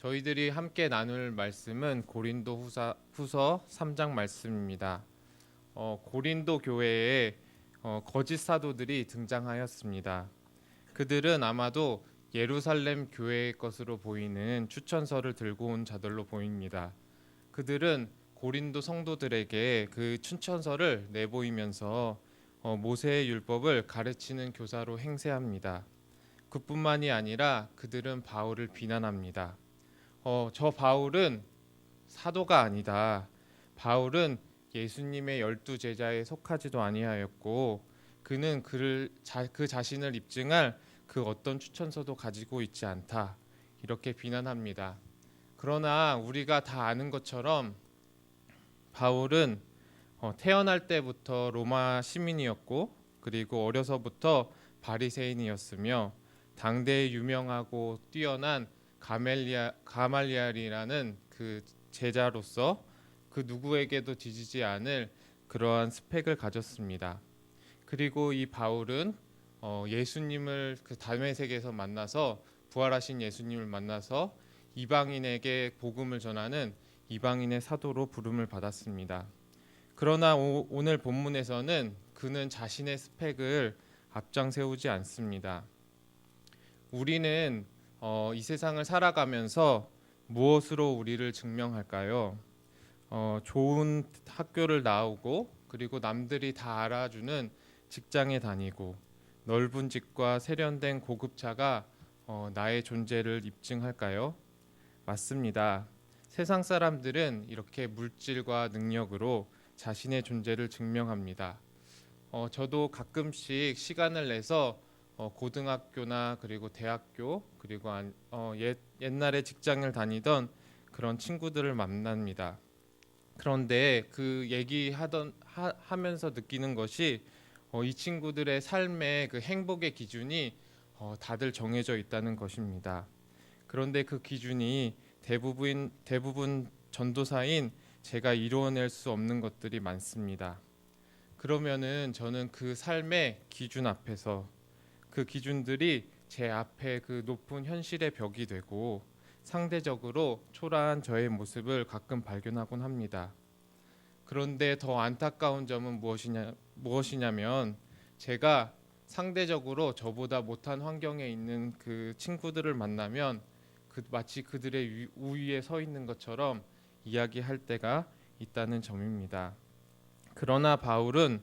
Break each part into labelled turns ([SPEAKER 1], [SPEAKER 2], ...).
[SPEAKER 1] 저희들이 함께 나눌 말씀은 후서 3장 말씀입니다. 고린도 교회에 거짓 사도들이 등장하였습니다. 그들은 아마도 예루살렘 교회의 것으로 보이는 추천서를 들고 온 자들로 보입니다. 그들은 고린도 성도들에게 그 추천서를 내보이면서 모세의 율법을 가르치는 교사로 행세합니다. 그뿐만이 아니라 그들은 바울을 비난합니다. 저 바울은 사도가 아니다. 바울은 예수님의 12제자에 속하지도 아니하였고 그는 그 자신을 입증할 그 어떤 추천서도 가지고 있지 않다. 이렇게 비난합니다. 그러나 우리가 다 아는 것처럼 바울은 태어날 때부터 로마 시민이었고 그리고 어려서부터 바리새인이었으며 당대의 유명하고 뛰어난 가말리알이라는 그 제자로서 그 누구에게도 뒤지지 않을 그러한 스펙을 가졌습니다. 그리고 이 바울은 예수님을 그 다메섹에서 만나서 부활하신 예수님을 만나서 이방인에게 복음을 전하는 이방인의 사도로 부름을 받았습니다. 그러나 오늘 본문에서는 그는 자신의 스펙을 앞장세우지 않습니다. 우리는 이 세상을 살아가면서 무엇으로 우리를 증명할까요? 좋은 학교를 나오고 그리고 남들이 다 알아주는 직장에 다니고 넓은 집과 세련된 고급차가 나의 존재를 입증할까요? 맞습니다. 세상 사람들은 이렇게 물질과 능력으로 자신의 존재를 증명합니다. 저도 가끔씩 시간을 내서 고등학교나 그리고 대학교 그리고 옛날에 직장을 다니던 그런 친구들을 만납니다. 그런데 그 하면서 느끼는 것이 이 친구들의 삶의 그 행복의 기준이 다들 정해져 있다는 것입니다. 그런데 그 기준이 대부분 전도사인 제가 이루어낼 수 없는 것들이 많습니다. 그러면은 저는 그 삶의 기준 앞에서 그 기준들이 제 앞에 그 높은 현실의 벽이 되고 상대적으로 초라한 저의 모습을 가끔 발견하곤 합니다. 그런데 더 안타까운 점은 무엇이냐면 제가 상대적으로 저보다 못한 환경에 있는 그 친구들을 만나면 마치 그들의 우위에 서 있는 것처럼 이야기할 때가 있다는 점입니다. 그러나 바울은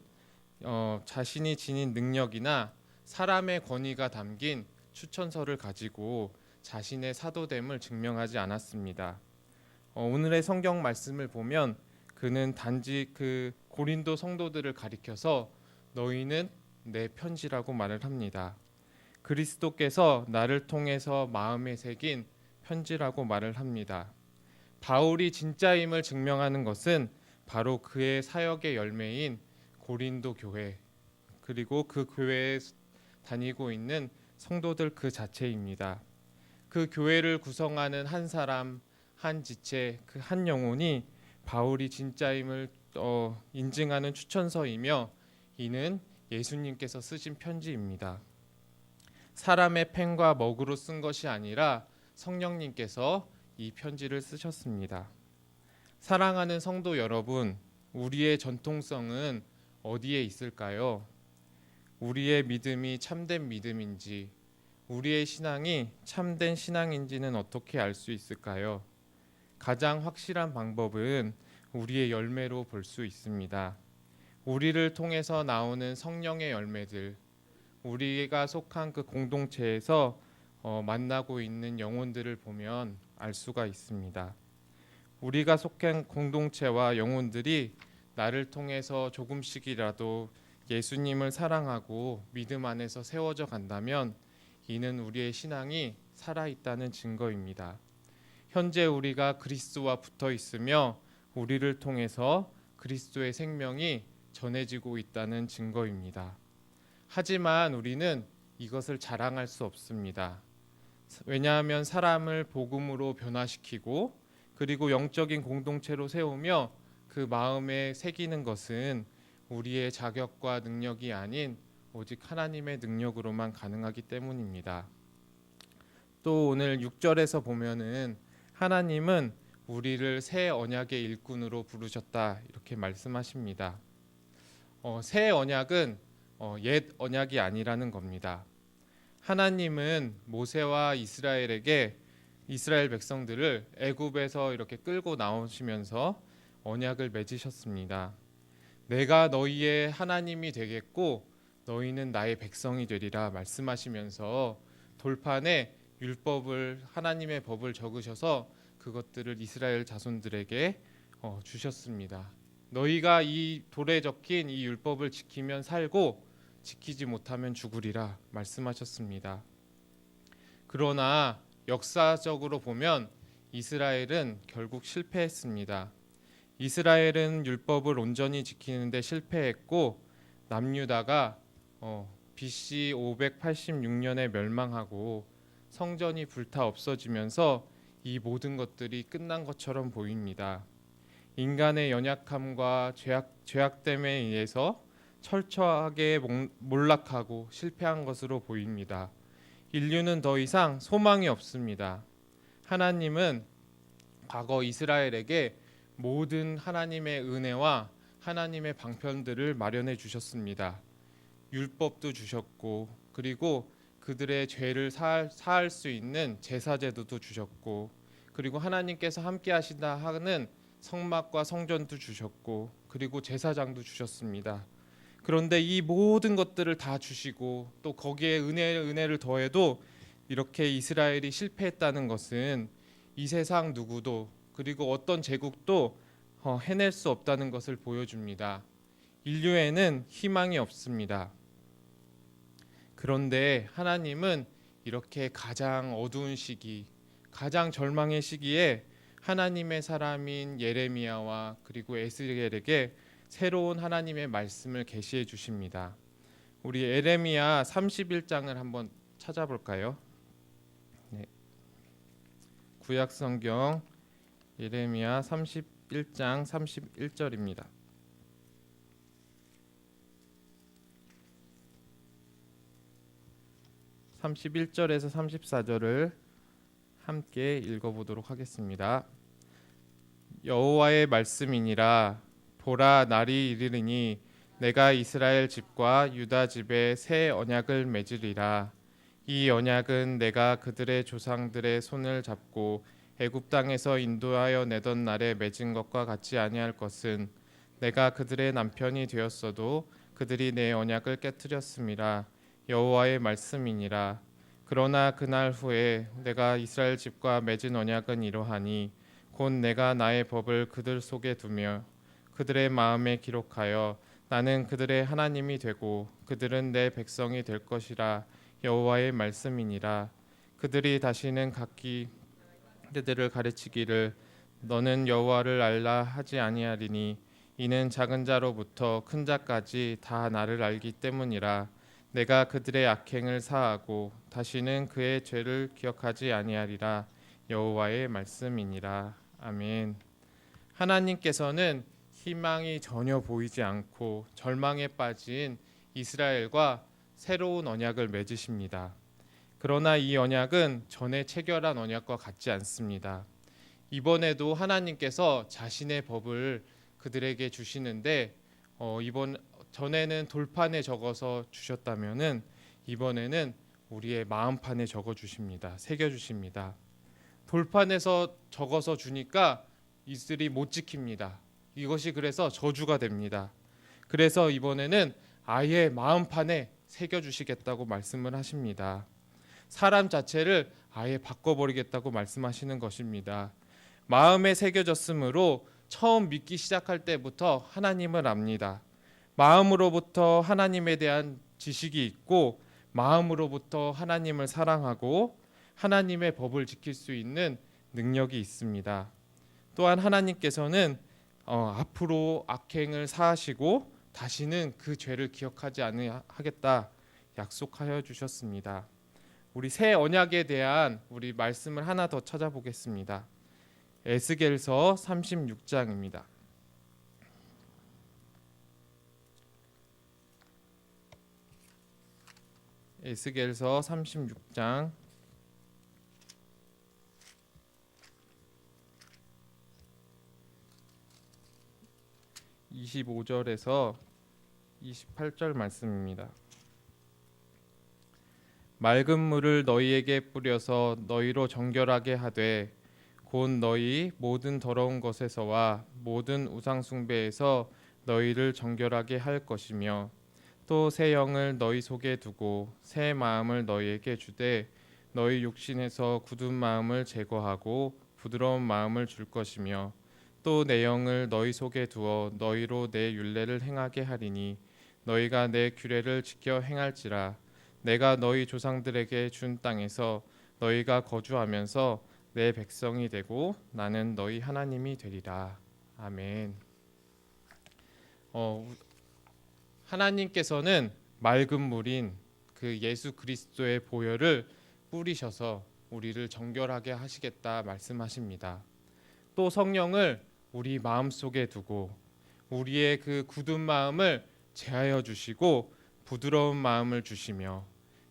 [SPEAKER 1] 자신이 지닌 능력이나 사람의 권위가 담긴 추천서를 가지고 자신의 사도됨을 증명하지 않았습니다. 오늘의 성경 말씀을 보면 그는 단지 그 고린도 성도들을 가리켜서 너희는 내 편지라고 말을 합니다. 그리스도께서 나를 통해서 마음에 새긴 편지라고 말을 합니다. 바울이 진짜임을 증명하는 것은 바로 그의 사역의 열매인 고린도 교회 그리고 그 교회에 다니고 있는 성도들 그 자체입니다. 그 교회를 구성하는 한 사람, 한 지체, 그 한 영혼이 바울이 진짜임을 인증하는 추천서이며 이는 예수님께서 쓰신 편지입니다. 사람의 펜과 먹으로 쓴 것이 아니라 성령님께서 이 편지를 쓰셨습니다. 사랑하는 성도 여러분, 우리의 전통성은 어디에 있을까요? 우리의 믿음이 참된 믿음인지, 우리의 신앙이 참된 신앙인지는 어떻게 알 수 있을까요? 가장 확실한 방법은 우리의 열매로 볼 수 있습니다. 우리를 통해서 나오는 성령의 열매들, 우리가 속한 그 공동체에서 만나고 있는 영혼들을 보면 알 수가 있습니다. 우리가 속한 공동체와 영혼들이 나를 통해서 조금씩이라도 예수님을 사랑하고 믿음 안에서 세워져 간다면 이는 우리의 신앙이 살아있다는 증거입니다. 현재 우리가 그리스도와 붙어 있으며 우리를 통해서 그리스도의 생명이 전해지고 있다는 증거입니다. 하지만 우리는 이것을 자랑할 수 없습니다. 왜냐하면 사람을 복음으로 변화시키고 그리고 영적인 공동체로 세우며 그 마음에 새기는 것은 우리의 자격과 능력이 아닌 오직 하나님의 능력으로만 가능하기 때문입니다. 또 오늘 6절에서 보면은 하나님은 우리를 새 언약의 일꾼으로 부르셨다 이렇게 말씀하십니다. 새 언약은 옛 언약이 아니라는 겁니다. 하나님은 모세와 이스라엘 백성들을 애굽에서 이렇게 끌고 나오시면서 언약을 맺으셨습니다. 내가 너희의 하나님이 되겠고 너희는 나의 백성이 되리라 말씀하시면서 돌판에 율법을 하나님의 법을 적으셔서 그것들을 이스라엘 자손들에게 주셨습니다. 너희가 이 돌에 적힌 이 율법을 지키면 살고 지키지 못하면 죽으리라 말씀하셨습니다. 그러나 역사적으로 보면 이스라엘은 결국 실패했습니다. 이스라엘은 율법을 온전히 지키는데 실패했고 남유다가 BC 586년에 멸망하고 성전이 불타 없어지면서 이 모든 것들이 끝난 것처럼 보입니다. 인간의 연약함과 죄악됨에 의해서 철저하게 몰락하고 실패한 것으로 보입니다. 인류는 더 이상 소망이 없습니다. 하나님은 과거 이스라엘에게 모든 하나님의 은혜와 하나님의 방편들을 마련해 주셨습니다. 율법도 주셨고 그리고 그들의 죄를 사할 수 있는 제사제도도 주셨고 그리고 하나님께서 함께 하신다 하는 성막과 성전도 주셨고 그리고 제사장도 주셨습니다. 그런데 이 모든 것들을 다 주시고 또 거기에 은혜를 더해도 이렇게 이스라엘이 실패했다는 것은 이 세상 누구도 그리고 어떤 제국도 해낼 수 없다는 것을 보여줍니다. 인류에는 희망이 없습니다. 그런데 하나님은 이렇게 가장 어두운 시기, 가장 절망의 시기에 하나님의 사람인 예레미야와 그리고 에스겔에게 새로운 하나님의 말씀을 계시해 주십니다. 우리 예레미야 31장을 한번 찾아볼까요? 네. 구약 성경 예레미야 31장 31절입니다. 31절에서 34절을 함께 읽어보도록 하겠습니다. 여호와의 말씀이니라. 보라, 날이 이르리니 내가 이스라엘 집과 유다 집에 새 언약을 맺으리라. 이 언약은 내가 그들의 조상들의 손을 잡고 애굽 땅에서 인도하여 내던 날에 맺은 것과 같지 아니할 것은 내가 그들의 남편이 되었어도 그들이 내 언약을 깨뜨렸음이라. 여호와의 말씀이니라. 그러나 그날 후에 내가 이스라엘 집과 맺은 언약은 이러하니 곧 내가 나의 법을 그들 속에 두며 그들의 마음에 기록하여 나는 그들의 하나님이 되고 그들은 내 백성이 될 것이라. 여호와의 말씀이니라. 그들이 다시는 각기 그들을 가르치기를 너는 여호와를 알라 하지 아니하리니 이는 작은 자로부터 큰 자까지 다 나를 알기 때문이라. 내가 그들의 악행을 사하고 다시는 그의 죄를 기억하지 아니하리라. 여호와의 말씀이니라. 아멘. 하나님께서는 희망이 전혀 보이지 않고 절망에 빠진 이스라엘과 새로운 언약을 맺으십니다. 그러나 이 언약은 전에 체결한 언약과 같지 않습니다. 이번에도 하나님께서 자신의 법을 그들에게 주시는데 전에는 돌판에 적어서 주셨다면은 이번에는 우리의 마음판에 적어 주십니다. 새겨 주십니다. 돌판에서 적어서 주니까 이들이 못 지킵니다. 이것이 그래서 저주가 됩니다. 그래서 이번에는 아예 마음판에 새겨 주시겠다고 말씀을 하십니다. 사람 자체를 아예 바꿔버리겠다고 말씀하시는 것입니다. 마음에 새겨졌으므로 처음 믿기 시작할 때부터 하나님을 압니다. 마음으로부터 하나님에 대한 지식이 있고 마음으로부터 하나님을 사랑하고 하나님의 법을 지킬 수 있는 능력이 있습니다. 또한 하나님께서는 앞으로 악행을 사하시고 다시는 그 죄를 기억하지 않으겠다 약속하여 주셨습니다. 우리 새 언약에 대한 우리 말씀을 하나 더 찾아보겠습니다. 에스겔서 36장입니다. 에스겔서 36장 25절에서 28절 말씀입니다. 맑은 물을 너희에게 뿌려서 너희로 정결하게 하되 곧 너희 모든 더러운 것에서와 모든 우상 숭배에서 너희를 정결하게 할 것이며 또 새 영을 너희 속에 두고 새 마음을 너희에게 주되 너희 육신에서 굳은 마음을 제거하고 부드러운 마음을 줄 것이며 또 내 영을 너희 속에 두어 너희로 내 율례를 행하게 하리니 너희가 내 규례를 지켜 행할지라. 내가 너희 조상들에게 준 땅에서 너희가 거주하면서 내 백성이 되고 나는 너희 하나님이 되리라. 아멘. 하나님께서는 맑은 물인 그 예수 그리스도의 보혈을 뿌리셔서 우리를 정결하게 하시겠다 말씀하십니다. 또 성령을 우리 마음속에 두고 우리의 그 굳은 마음을 제하여 주시고 부드러운 마음을 주시며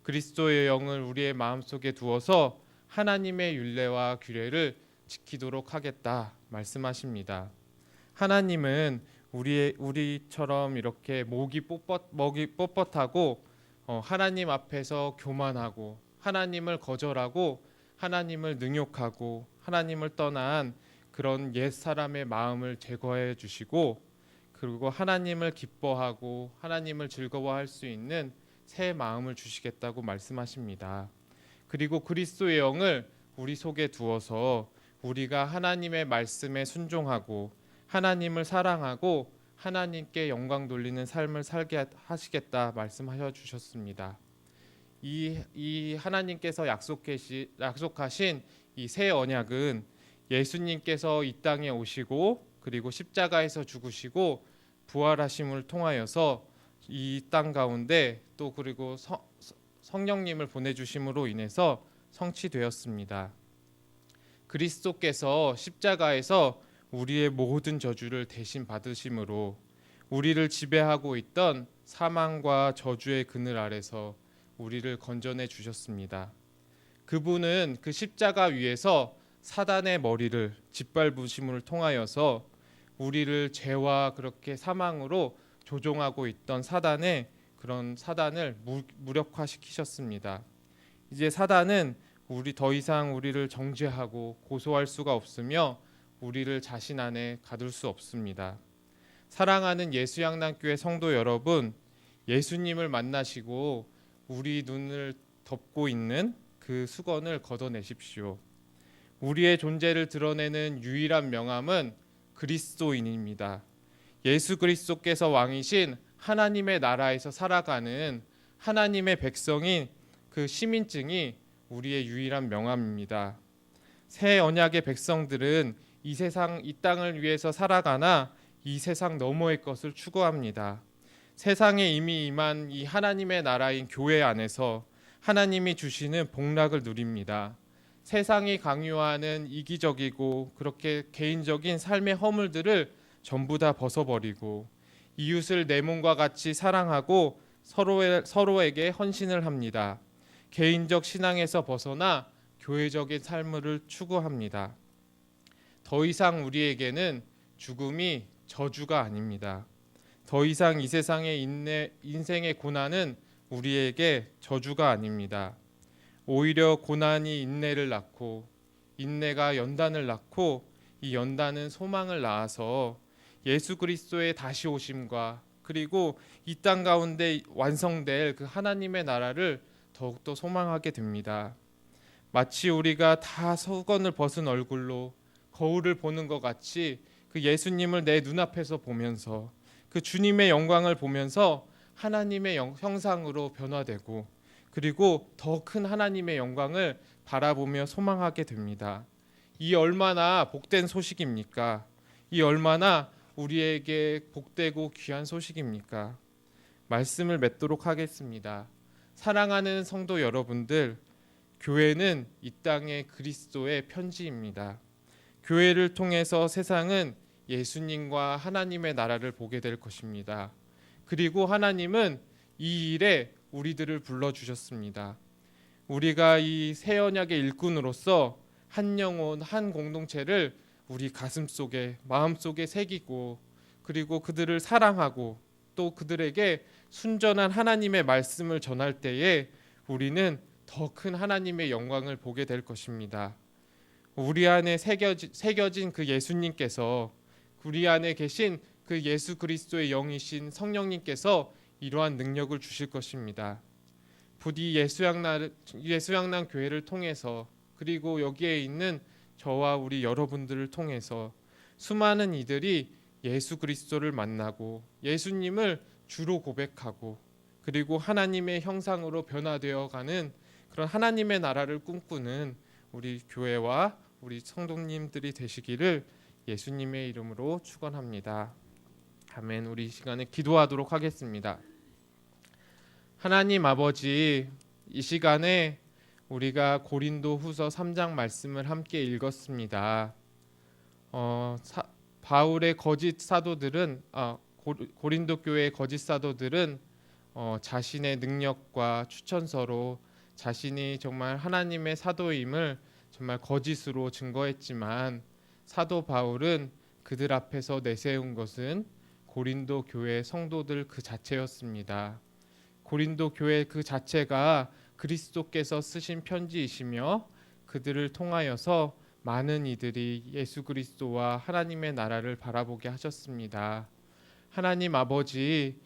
[SPEAKER 1] 그리스도의 영을 우리의 마음속에 두어서 하나님의 율례와 규례를 지키도록 하겠다 말씀하십니다. 하나님은 우리처럼 이렇게 목이 뻣뻣하고 하나님 앞에서 교만하고 하나님을 거절하고 하나님을 능욕하고 하나님을 떠난 그런 옛 사람의 마음을 제거해 주시고 그리고 하나님을 기뻐하고 하나님을 즐거워할 수 있는 새 마음을 주시겠다고 말씀하십니다. 그리고 그리스도의 영을 우리 속에 두어서 우리가 하나님의 말씀에 순종하고 하나님을 사랑하고 하나님께 영광 돌리는 삶을 살게 하시겠다 말씀하셔 주셨습니다. 이 하나님께서 약속하신 이 새 언약은 예수님께서 이 땅에 오시고 그리고 십자가에서 죽으시고 부활하심을 통하여서 이 땅 가운데 또 그리고 성령님을 보내주심으로 인해서 성취되었습니다. 그리스도께서 십자가에서 우리의 모든 저주를 대신 받으심으로 우리를 지배하고 있던 사망과 저주의 그늘 아래서 우리를 건져내 주셨습니다. 그분은 그 십자가 위에서 사단의 머리를 짓밟으심을 통하여서 우리를 죄와 그렇게 사망으로 조종하고 있던 사단을 무력화시키셨습니다. 이제 사단은 더 이상 우리를 정죄하고 고소할 수가 없으며 우리를 자신 안에 가둘 수 없습니다. 사랑하는 예수양난교회 성도 여러분, 예수님을 만나시고 우리 눈을 덮고 있는 그 수건을 걷어내십시오. 우리의 존재를 드러내는 유일한 명함은 그리스도인입니다. 예수 그리스도께서 왕이신 하나님의 나라에서 살아가는 하나님의 백성인 그 시민증이 우리의 유일한 명함입니다. 새 언약의 백성들은 이 땅을 위해서 살아가나 이 세상 너머의 것을 추구합니다. 세상에 이미 임한 이 하나님의 나라인 교회 안에서 하나님이 주시는 복락을 누립니다. 세상이 강요하는 이기적이고 그렇게 개인적인 삶의 허물들을 전부 다 벗어버리고 이웃을 내 몸과 같이 사랑하고 서로에게 헌신을 합니다. 개인적 신앙에서 벗어나 교회적인 삶을 추구합니다. 더 이상 우리에게는 죽음이 저주가 아닙니다. 더 이상 이 세상의 인생의 고난은 우리에게 저주가 아닙니다. 오히려 고난이 인내를 낳고 인내가 연단을 낳고 이 연단은 소망을 낳아서 예수 그리스도의 다시 오심과 그리고 이 땅 가운데 완성될 그 하나님의 나라를 더욱더 소망하게 됩니다. 마치 우리가 다 수건을 벗은 얼굴로 거울을 보는 것 같이 그 예수님을 내 눈앞에서 보면서 그 주님의 영광을 보면서 하나님의 형상으로 변화되고 그리고 더 큰 하나님의 영광을 바라보며 소망하게 됩니다. 이 얼마나 복된 소식입니까? 이 얼마나 우리에게 복되고 귀한 소식입니까? 말씀을 맺도록 하겠습니다. 사랑하는 성도 여러분들, 교회는 이 땅의 그리스도의 편지입니다. 교회를 통해서 세상은 예수님과 하나님의 나라를 보게 될 것입니다. 그리고 하나님은 이 일에 우리들을 불러주셨습니다. 우리가 이 새 언약의 일꾼으로서 한 영혼, 한 공동체를 우리 가슴 속에, 마음 속에 새기고 그리고 그들을 사랑하고 또 그들에게 순전한 하나님의 말씀을 전할 때에 우리는 더 큰 하나님의 영광을 보게 될 것입니다. 우리 안에 새겨진 그 예수님께서, 우리 안에 계신 그 예수 그리스도의 영이신 성령님께서 이러한 능력을 주실 것입니다. 부디 예수양난 교회를 통해서, 그리고 여기에 있는 저와 우리 여러분들을 통해서 수많은 이들이 예수 그리스도를 만나고 예수님을 주로 고백하고, 그리고 하나님의 형상으로 변화되어 가는 그런 하나님의 나라를 꿈꾸는 우리 교회와 우리 성도님들이 되시기를 예수님의 이름으로 축원합니다. 아멘. 우리 이 시간에 기도하도록 하겠습니다. 하나님 아버지, 이 시간에 우리가 고린도후서 3장 말씀을 함께 읽었습니다. 바울의 거짓 사도들은 고린도 교회의 거짓 사도들은 자신의 능력과 추천서로 자신이 정말 하나님의 사도임을 정말 거짓으로 증거했지만, 사도 바울은 그들 앞에서 내세운 것은 고린도 교회 성도들 그 자체였습니다. 고린도 교회 그 자체가 그리스도께서 쓰신 편지이시며 그들을 통하여서 많은 이들이 예수 그리스도와 하나님의 나라를 바라보게 하셨습니다. 하나님 아버지,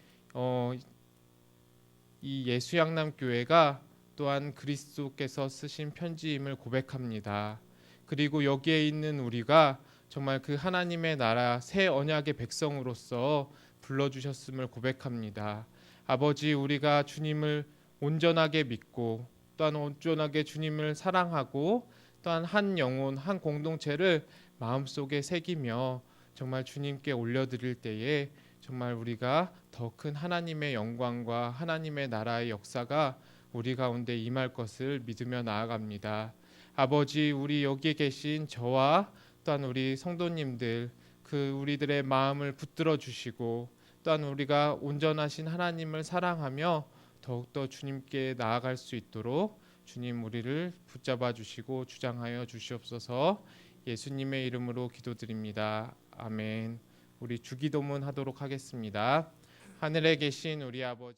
[SPEAKER 1] 이 예수양남 교회가 또한 그리스도께서 쓰신 편지임을 고백합니다. 그리고 여기에 있는 우리가 정말 그 하나님의 나라 새 언약의 백성으로서 불러주셨음을 고백합니다. 아버지, 우리가 주님을 온전하게 믿고 또한 온전하게 주님을 사랑하고 또한 한 영혼, 한 공동체를 마음속에 새기며 정말 주님께 올려드릴 때에 정말 우리가 더 큰 하나님의 영광과 하나님의 나라의 역사가 우리 가운데 임할 것을 믿으며 나아갑니다. 아버지, 우리 여기 계신 저와 또한 우리 성도님들, 그 우리들의 마음을 붙들어 주시고 또한 우리가 온전하신 하나님을 사랑하며 더욱더 주님께 나아갈 수 있도록 주님 우리를 붙잡아 주시고 주장하여 주시옵소서. 예수님의 이름으로 기도드립니다. 아멘. 우리 주기도문 하도록 하겠습니다. 하늘에 계신 우리 아버지,